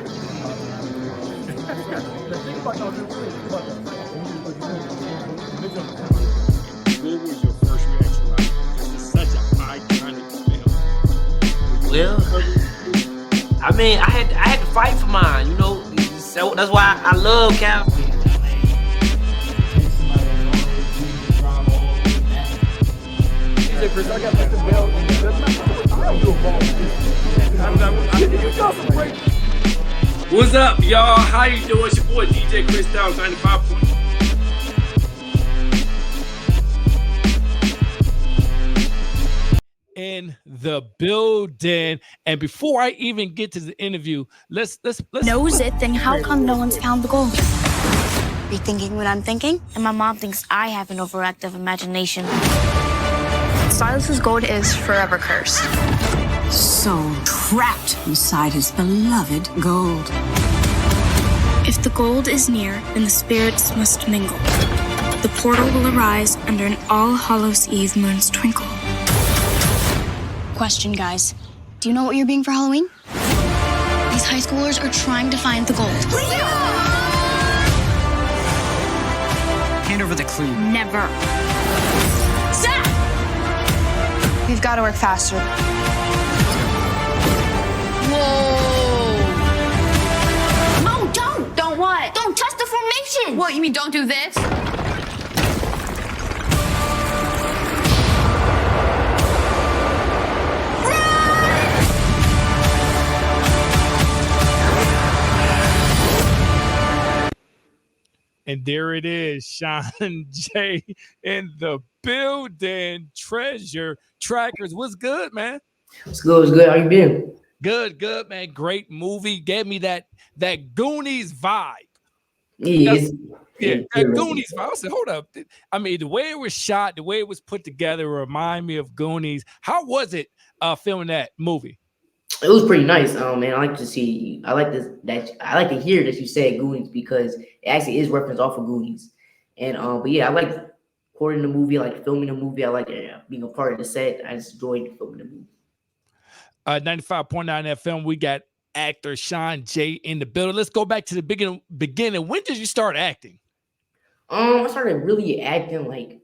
Think about that real quick. Think about that. What was your first reaction? Like, this is such an iconic film. Well, I mean, I had to fight for mine, you know. So that's why I love Cal. DJ Chris, I got like the belt. What's up, y'all? How you doing? It's your boy DJ Chris Downs, 95 point. In the building. And before I even get to the interview, let's knows it, then how come no one's found the gold? You're thinking what I'm thinking? And my mom thinks I have an overactive imagination. Silas's gold is forever cursed. So trapped inside his beloved gold. If the gold is near, then the spirits must mingle. The portal will arise under an All Hallows Eve moon's twinkle. Question, guys. Do you know what you're being for Halloween? These high schoolers are trying to find the gold. Hand over the clue. Never. Zach! We've got to work faster. Whoa! No, don't! Don't what? Don't touch the formation! What, you mean don't do this? And there it is, Sean J in the building. Treasure Trackers. What's good, man? What's good? What's good? How you been? Good, man. Great movie. Gave me that Goonies vibe. Yeah, that Goonies vibe. I said, hold up. I mean, the way it was shot, the way it was put together, remind me of Goonies. How was it filming that movie? It was pretty nice, man. I like to see. I like this. I like to hear that you said Goonies because it actually is reference off of Goonies. And but yeah, I like recording the movie. I like filming the movie. I like being a part of the set. I just enjoyed filming the movie. 95.9 FM. We got actor Sean J in the building. Let's go back to the beginning. When did you start acting? I started really acting like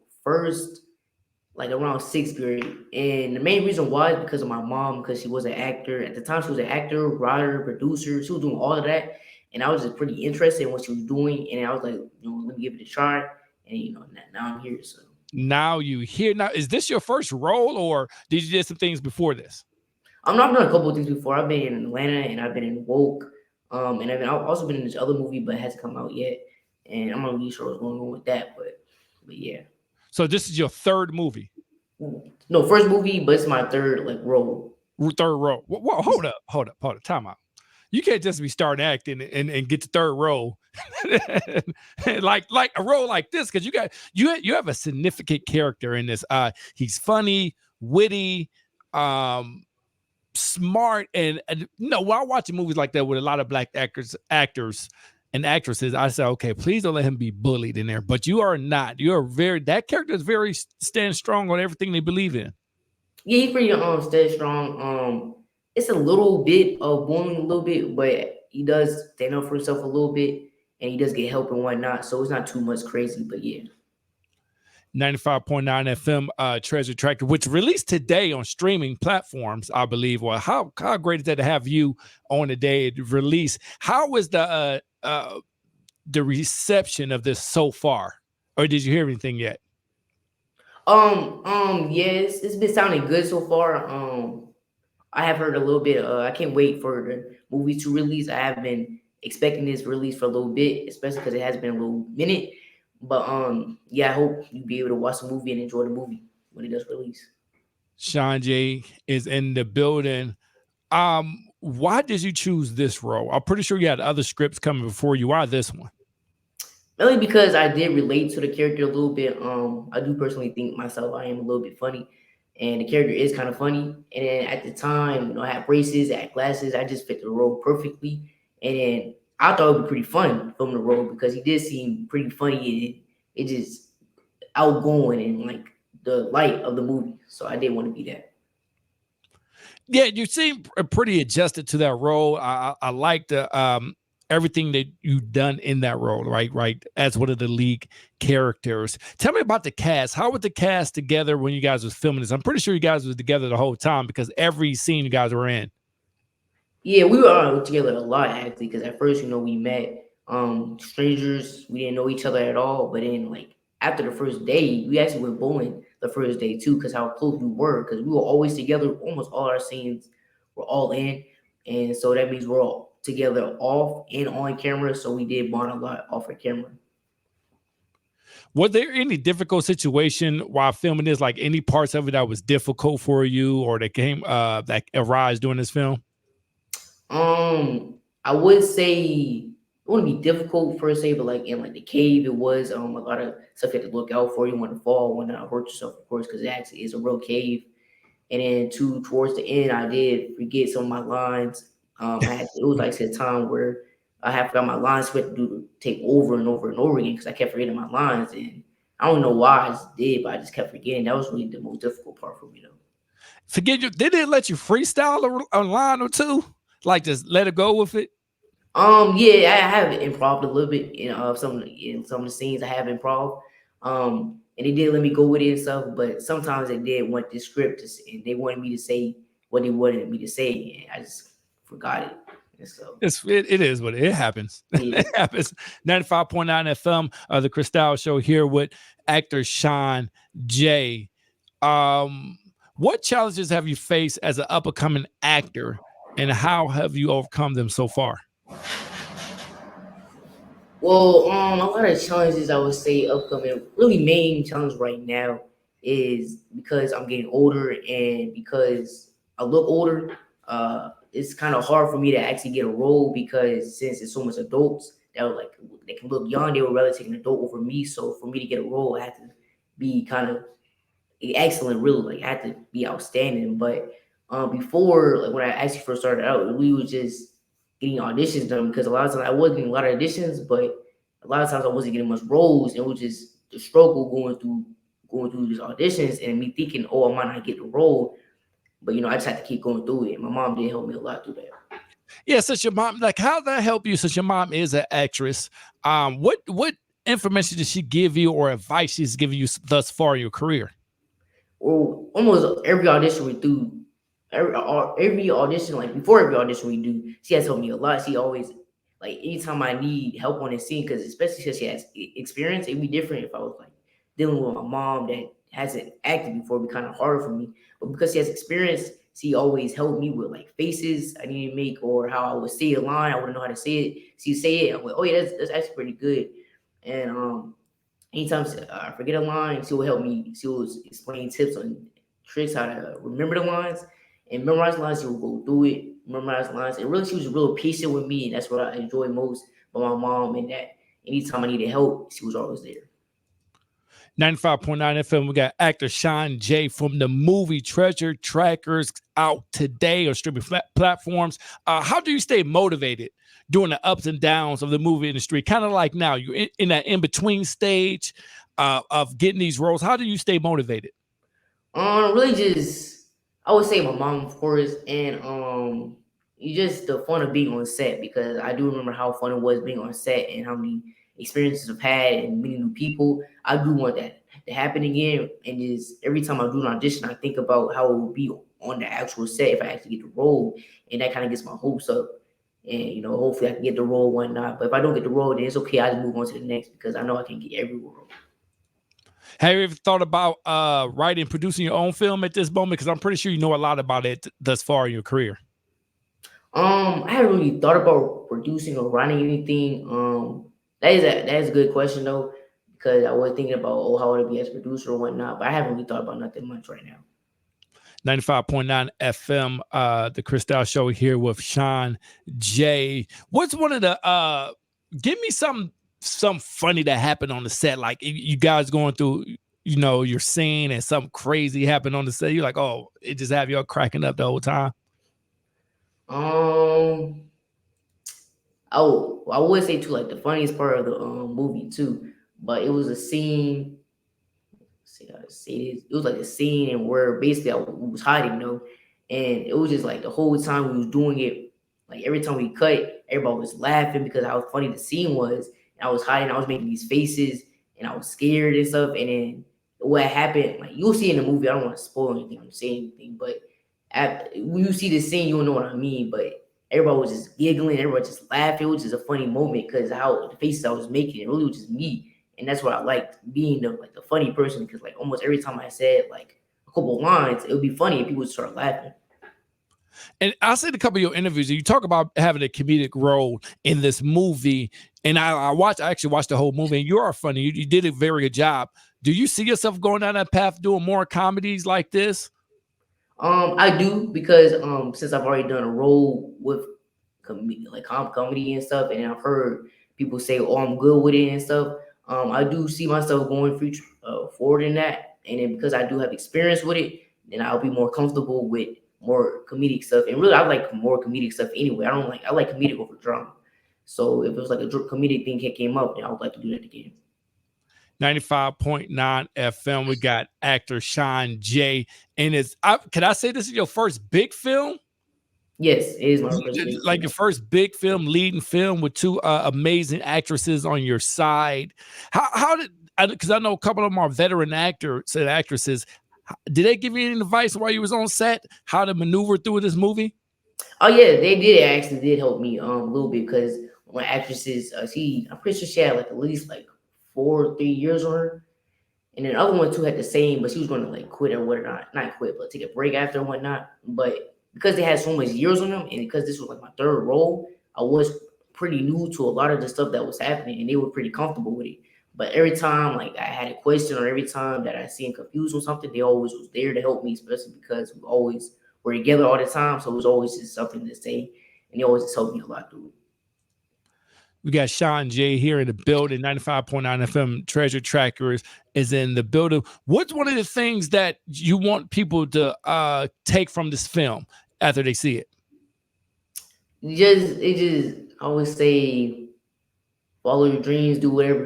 around 6th grade. And the main reason why is because of my mom, because she was an actor. At the time, she was an actor, writer, producer. She was doing all of that. And I was just pretty interested in what she was doing. And I was like, let me give it a try. And, now I'm here. So now you here. Now, is this your first role or did you do some things before this? I've done a couple of things before. I've been in Atlanta and I've been in Woke. And I've also been in this other movie, but it hasn't come out yet. And I'm not really sure what's going on with that. But yeah. So this is your third movie? No, first movie, but it's my third role. Third role. Well, hold up. Time out. You can't just be starting acting and get to third role, like a role like this, because you have a significant character in this. He's funny, witty, smart, and while watching movies like that with a lot of black actors and actresses, I say, okay, please don't let him be bullied in there. But you are not. That character is very stand strong on everything they believe in. Yeah, he's pretty stand strong. It's a little bit of bullying, a little bit, but he does stand up for himself a little bit, and he does get help and whatnot. So it's not too much crazy, but yeah. 95.9 FM, Treasure Tracker, which released today on streaming platforms, I believe. Well, how great is that to have you on the day of release? How was the reception of this so far, or did you hear anything yet? Yes, it's been sounding good so far. I have heard a little bit. I can't wait for the movie to release. I have been expecting this release for a little bit, especially because it has been a little minute. But yeah, I hope you'll be able to watch the movie and enjoy the movie when it does release. Sean J is in the building. Why did you choose this role? I'm pretty sure you had other scripts coming before you. Why this one? Mainly because I did relate to the character a little bit. I do personally think myself I am a little bit funny, and the character is kind of funny. And then at the time, I had braces, I had glasses. I just fit the role perfectly. And then I thought it would be pretty fun filming the role because he did seem pretty funny and it just outgoing and the light of the movie. So I did want to be that. Yeah, you seem pretty adjusted to that role. I like the everything that you've done in that role, right? Right, as one of the lead characters. Tell me about the cast. How was the cast together when you guys was filming this? I'm pretty sure you guys was together the whole time because every scene you guys were in. Yeah, we were together a lot actually. Because at first, we met strangers. We didn't know each other at all. But then, like after the first day, we actually went bowling the first day too. Because how close we were. Because we were always together. Almost all our scenes were all in, and so that means we're all together off and on camera. So we did bond a lot off of camera. Was there any difficult situation while filming this? Like any parts of it that was difficult for you, or that came that arise during this film? I would say it wouldn't be difficult per se, but like in like the cave, it was a lot of stuff you had to look out for. You want to fall, want to hurt yourself, of course, because it actually is a real cave. And then towards the end, I did forget some of my lines. It was like a time where I had forgot my lines, so I had to take over and over and over again because I kept forgetting my lines, and I don't know why I just did, but I just kept forgetting. That was really the most difficult part for me, though. Forget you. They didn't let you freestyle a line or two. Like just let it go with it. Yeah, I have improv a little bit in some of the scenes. I have improv, and they did let me go with it and stuff. But sometimes they did want the script, and they wanted me to say what they wanted me to say, and I just forgot it. And so It is what it happens. yeah. It happens. 95.9 FM, the Cristal Show here with actor Sean J. What challenges have you faced as an up and coming actor, and how have you overcome them so far? Well, a lot of challenges I would say upcoming. Really, main challenge right now is because I'm getting older and because I look older. It's kind of hard for me to actually get a role because since it's so much adults that were like they can look young, they would rather take an adult over me. So for me to get a role, I have to be kind of excellent, really. Like I had to be outstanding. But before, like when I actually first started out, we was just getting auditions done because a lot of times I was getting a lot of auditions, but a lot of times I wasn't getting much roles. And it was just the struggle going through these auditions and me thinking, oh, I might not get the role. But I just had to keep going through it. My mom did help me a lot through that. Yeah, since your mom, like, how that help you? Since your mom is an actress, what information did she give you or advice she's given you thus far in your career? Well, almost every audition we do, every audition, like before every audition we do, she has helped me a lot. She always, like, anytime I need help on the scene, because especially because she has experience, it'd be different if I was like dealing with my mom that hasn't acted before, it'd be kind of harder for me. But because she has experience, she always helped me with like faces I need to make or how I would say a line. I wouldn't know how to say it. She say it, I'm like, oh yeah, that's actually pretty good. And anytime I forget a line, she will help me. She will explain tips on tricks how to remember the lines and memorize lines. She will go through it, memorize lines. And really, she was real patient with me, and that's what I enjoy most about my mom. And that anytime I needed help, she was always there. 95.9 FM, we got actor Sean J from the movie Treasure Trackers out today on streaming platforms. How do you stay motivated during the ups and downs of the movie industry? Kind of like now, you're in that in-between stage of getting these roles. How do you stay motivated? Really, just I would say my mom, of course, and you just the fun of being on set because I do remember how fun it was being on set and how many experiences I've had and meeting new people. I do want that to happen again, and just every time I do an audition, I think about how it would be on the actual set if I actually get the role, and that kind of gets my hopes up. And hopefully I can get the role, whatnot. But if I don't get the role, then it's okay. I just move on to the next because I know I can get every role. Have you ever thought about writing, producing your own film at this moment? Because I'm pretty sure you know a lot about it thus far in your career. I haven't really thought about producing or writing anything. That is a good question though, because I was thinking about how would it be as a producer or whatnot, but I haven't really thought about nothing much right now. 95.9 FM, the Cristal Show here with Sean J. What's one of the give me some funny that happened on the set? Like you guys going through, your scene and something crazy happened on the set. You're like, oh, it just have you all cracking up the whole time. Um, I would say too, like the funniest part of the movie too, but it was a scene. See how to say this. It was like a scene and where basically I was hiding, and it was just like the whole time we was doing it, like every time we cut, everybody was laughing because how funny the scene was. And I was hiding, I was making these faces, and I was scared and stuff. And then what happened, like you'll see in the movie. I don't want to spoil anything or say anything, but when you see the scene, you'll know what I mean. But everybody was just giggling, everybody just laughing. It was just a funny moment because how the faces I was making, it really was just me, and that's what I liked, being the funny person. Because like almost every time I said like a couple of lines, it would be funny and people would start laughing. And I said a couple of your interviews, you talk about having a comedic role in this movie. And I actually watched the whole movie, and you are funny. You did a very good job. Do you see yourself going down that path, doing more comedies like this? I do, because since I've already done a role with comedy and stuff, and I've heard people say, "Oh, I'm good with it" and stuff. I do see myself going future forward in that, and then because I do have experience with it, then I'll be more comfortable with more comedic stuff. And really, I like more comedic stuff anyway. I like comedic over drama. So if it was like a comedic thing that came up, then I would like to do that again. 95.9 FM. We got actor Sean J. And can I say this is your first big film? Yes, it is my first big Like film. your first big film, leading film with two amazing actresses on your side. How did, because I know a couple of them are veteran actors and actresses. Did they give you any advice while you was on set how to maneuver through this movie? Oh yeah, they did actually did help me a little bit, because my actresses, I'm pretty sure she had like at least like 3 years on her, and then the other one too had the same, but she was going to like quit or whatnot, not quit, but take a break after and whatnot. But because they had so much years on them, and because this was like my third role, I was pretty new to a lot of the stuff that was happening, and they were pretty comfortable with it. But every time like I had a question, or every time that I seemed confused or something, they always was there to help me, especially because we always were together all the time. So it was always just something to say, and they always just helped me a lot through it. We got Sean J here in the building. 95.9 FM Treasure Trackers is in the building. What's one of the things that you want people to take from this film after they see it? I always say, follow your dreams, do whatever,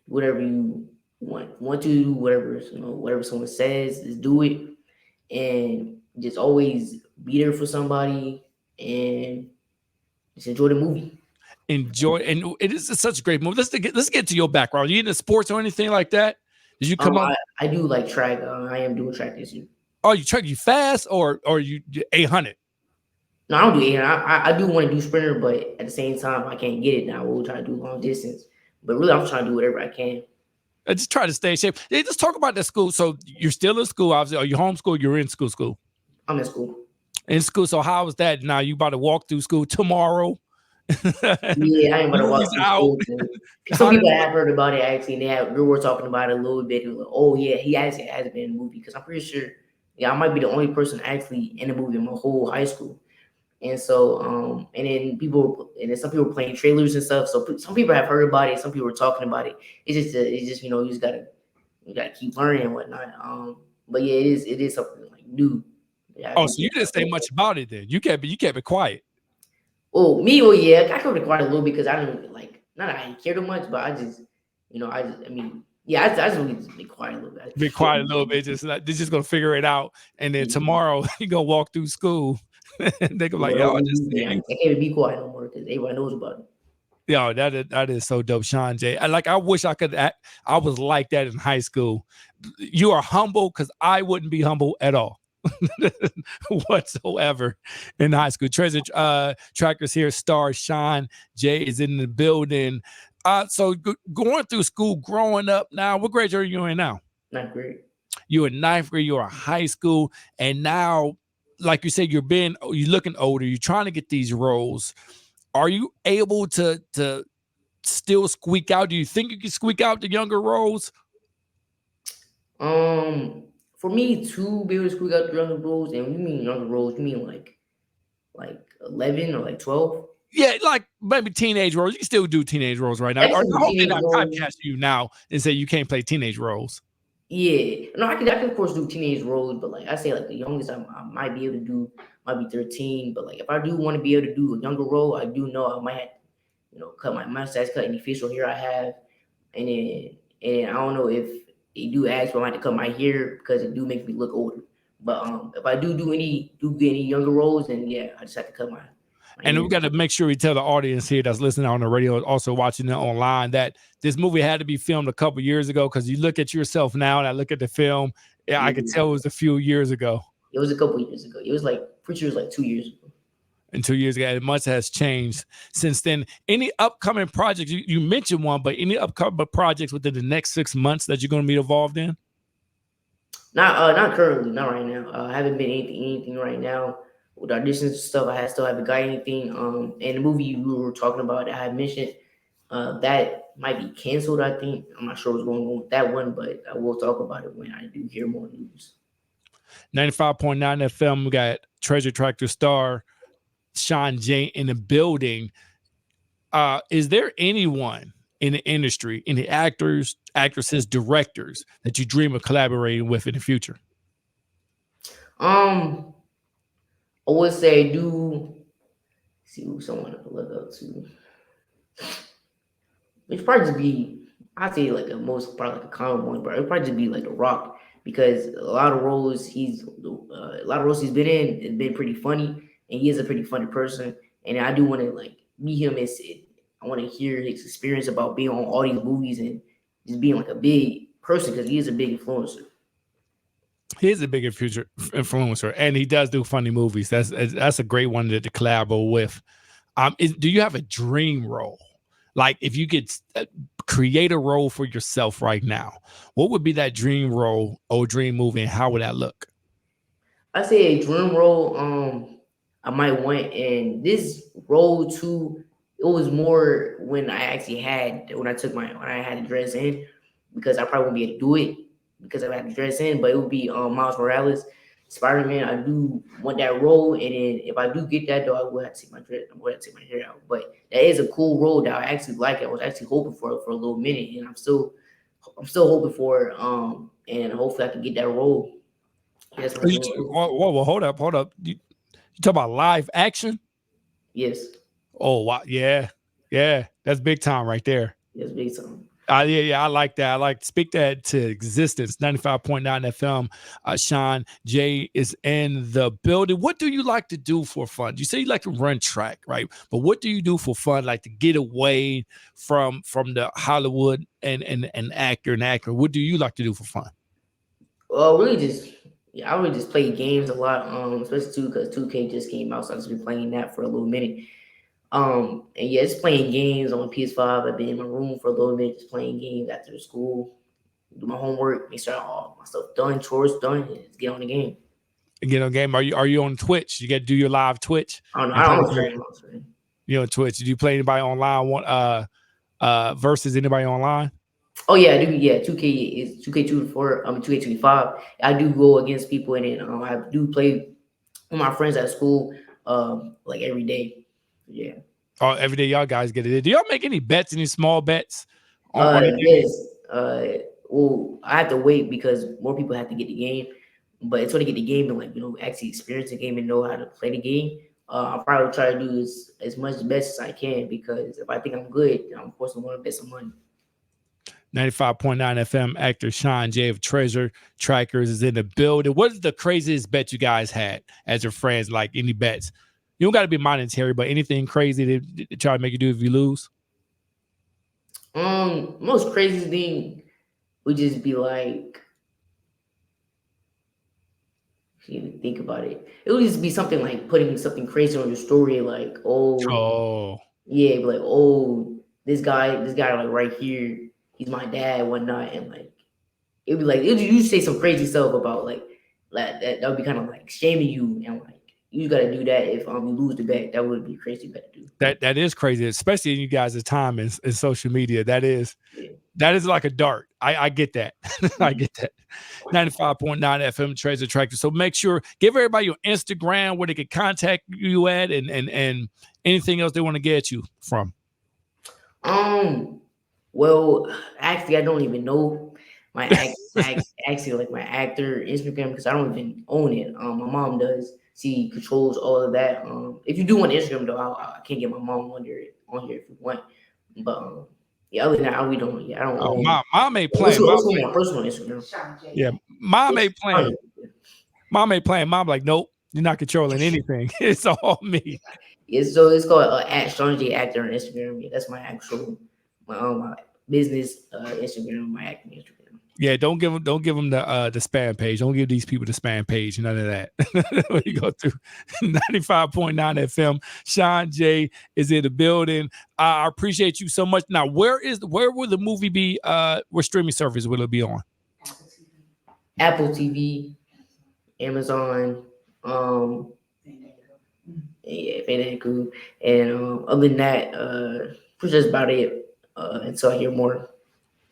whatever you want to do, whatever someone says, just do it, and just always be there for somebody, and just enjoy the movie. Enjoy, and it is such a great movie. Let's get to your background. Are you into sports or anything like that? Did you come up? I do like track. I am doing track this year. Oh, you fast or you 800? No, I don't do 800. I do want to do sprinter, but at the same time, I can't get it now. We'll try to do long distance, but really, I'm trying to do whatever I can. I just try to stay in shape. Yeah, just talk about that school. So you're still in school, obviously. Are you homeschooled? You're in school. I'm in school. In school. So how is that? Now you about to walk through school tomorrow? Yeah, I ain't about to walk through school. Some people have heard about it actually, and they were talking about it a little bit. Like, oh yeah, he actually has been in the movie, because I'm pretty sure, yeah, I might be the only person actually in the movie in my whole high school. And so, and then some people were playing trailers and stuff. So some people have heard about it. Some people were talking about it. It's just you just gotta keep learning and whatnot. But yeah, it is something like new. Oh, so you didn't say much about it then. You kept it quiet. Oh, me? Oh, yeah. I kept it quiet a little, because I didn't not that I didn't care too much, but yeah, I just really just be quiet a little bit. Be quiet a little bit. Just like they're just gonna figure it out, and then tomorrow you gonna walk through school. They go like, "Yo, I can't even be quiet no more, because everybody knows about it." Yo, that is so dope, Sean J. I wish I could act. I was like that in high school. You are humble, because I wouldn't be humble at all. Whatsoever in high school. Treasure Trackers here. Star Sean J is in the building. So going through school, growing up now, what grade are you in now? Ninth grade. You're in ninth grade. You're in high school, and now, like you said, you're looking older. You're trying to get these roles. Are you able to still squeak out? Do you think you can squeak out the younger roles? For me to be able to squeak out the younger roles, and when you mean younger roles, you mean like 11 or like 12? Yeah, like maybe teenage roles. You can still do teenage roles right now. I hope they're not typecasting you now and say you can't play teenage roles. Yeah, no, I can of course do teenage roles, but like I say, like the youngest I might be able to do might be 13. But like if I do want to be able to do a younger role, I do know I might have, cut my mustache, cut any facial hair I have, and I don't know if they do ask, but I might have to cut my hair, because it do make me look older. But if I do get any younger roles, then yeah, I just have to cut my And we hair. got to make sure we tell the audience here that's listening on the radio, also watching it online, that this movie had to be filmed a couple years ago, because you look at yourself now and I look at the film, yeah, I could tell it was a few years ago. It was a couple years ago. It was like pretty sure it was like 2 years ago. And 2 years ago, and much has changed since then. Any upcoming projects? You mentioned one, but any upcoming projects within the next 6 months that you're going to be involved in? Not currently, not right now. I haven't been anything right now with auditions and stuff. Still haven't got anything. And the movie we were talking about that I had mentioned, that might be canceled. I think I'm not sure what's going on with that one, but I will talk about it when I do hear more news. 95.9 FM. We got Treasure Tractor star Sean J in the building. Is there anyone in the industry, any actors, actresses, directors that you dream of collaborating with in the future? I would say I do see who someone I look up to. It'd probably just be, I'd say like probably like a common one, but it'd probably just be like The Rock, because a lot of roles he's been in has been pretty funny, and he is a pretty funny person. And I do want to like meet him and I want to hear his experience about being on all these movies and just being like a big person, because he is a big influencer. He is a big influencer, and he does do funny movies. That's a great one to collaborate with. Do you have a dream role? Like, if you could create a role for yourself right now, what would be that dream role or dream movie, and how would that look? I say a dream role. I might want, and this role too. It was more when I had to dress in, because I probably won't be able to do it because I had to dress in. But it would be Miles Morales, Spider-Man. I do want that role, and then if I do get that, though, I will have to take my hair out. But that is a cool role that I actually like. I was actually hoping for a little minute, and I'm still hoping for it. And hopefully I can get that role. That's my whoa, hold up. You talk about live action? Yes. Oh wow, yeah, that's big time right there. Yes, big time. Yeah, I like that. I like speak that to existence. 95.9 FM. Sean J is in the building. What do you like to do for fun? You say you like to run track, right? But what do you do for fun? Like to get away from the Hollywood and actor. What do you like to do for fun? Well, I really just play games a lot. Especially too because 2K just came out, so I've just been playing that for a little minute. And yeah, just playing games on PS5. I've been in my room for a little bit, just playing games after school, do my homework, make sure all my stuff done, chores done, and just get on the game. Get on game. Are you on Twitch? You got to do your live Twitch. I don't stream. You on Twitch? Do you play anybody online? Versus anybody online? Oh yeah, I do. Yeah, 2K is 2K24. 2K25. I do go against people, and then I do play with my friends at school, like every day. Yeah. Oh, every day y'all guys get it. Do y'all make any bets, any small bets? Yes. Well, I have to wait because more people have to get the game, but it's going to get the game and actually experience the game and know how to play the game. I'll probably try to do as much bets as I can, because if I think I'm good, I'm of course going to bet some money. 95.9 FM actor Sean J of Treasure Trackers is in the building. What is the craziest bet you guys had as your friends? Like any bets? You don't got to be monetary, but anything crazy to try to make you do if you lose? Most crazy thing would just be like, if you even think about it, it would just be something like putting something crazy on your story, like, yeah, like, this guy like right here, he's my dad, whatnot, and like it'd be like you say some crazy stuff about like that would be kind of like shaming you, and like you got to do that if you lose the bet. That would be crazy bet to do. That is crazy, especially in you guys' time in social media. That is like a dart. I get that. I get that. 95.9 FM Treasure Tractor. So make sure, give everybody your Instagram where they can contact you at, and anything else they want to get you from. Well, actually, I don't even know my actually like my actor Instagram, because I don't even own it. My mom does. She controls all of that. If you do want Instagram though, I can't get my mom on here if you want. But yeah, other than that, we don't. Yeah, I don't. Oh, mom ain't playing. What's my personal Instagram? Yeah, mom ain't playing. Mom ain't playing. Mom like, nope, you're not controlling anything. It's all me. Yeah, so it's called at Sean J Actor on Instagram. Yeah, that's my actual my business Instagram, my acting Instagram. Yeah, don't give them the spam page. Don't give these people the spam page. None of that. When you go through 95.9 FM, Sean J is in the building. I appreciate you so much. Now, where will the movie be? What streaming service will it be on? Apple TV, Amazon, yeah, Fandango, and other than that, that's just about it. Until I hear more.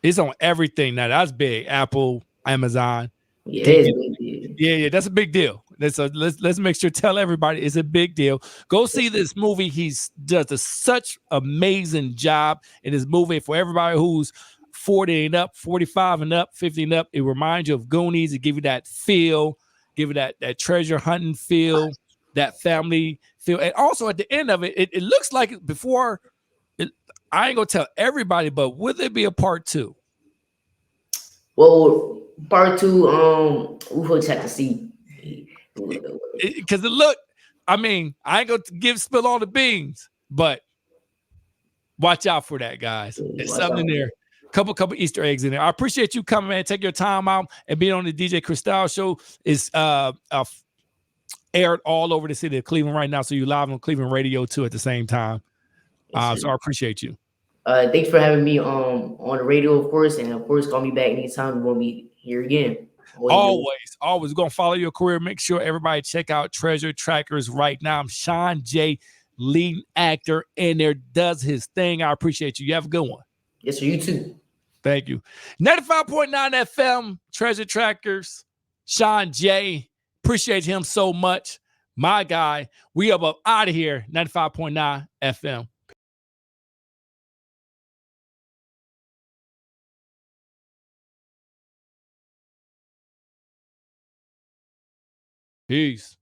It's on everything now. That's big. Apple, Amazon. Yeah, it is big deal. Yeah, that's a big deal. Let's make sure tell everybody it's a big deal. Go see this movie. He's does such amazing job in this movie for everybody who's 40 and up, 45 and up, 50 and up. It reminds you of Goonies. It give you that feel, give you that treasure hunting feel, that family feel, and also at the end of it, it looks like before. I ain't gonna tell everybody, but will there be a part 2? Well, part 2, we'll just have to see. Because I mean, I ain't gonna spill all the beans, but watch out for that, guys. There's something in there. Couple Easter eggs in there. I appreciate you coming, man. Take your time out and being on the DJ Costar show. Is aired all over the city of Cleveland right now, so you live on Cleveland radio too at the same time. So I appreciate you. Thanks for having me on the radio, of course, and of course, call me back anytime you want me here again. Always gonna follow your career. Make sure everybody check out Treasure Trackers right now. I'm Sean J, leading actor in there, does his thing. I appreciate you. You have a good one. Yes, sir. You too. Thank you. 95.9 FM, Treasure Trackers, Sean J. Appreciate him so much. My guy. We are out of here. 95.9 FM. Peace.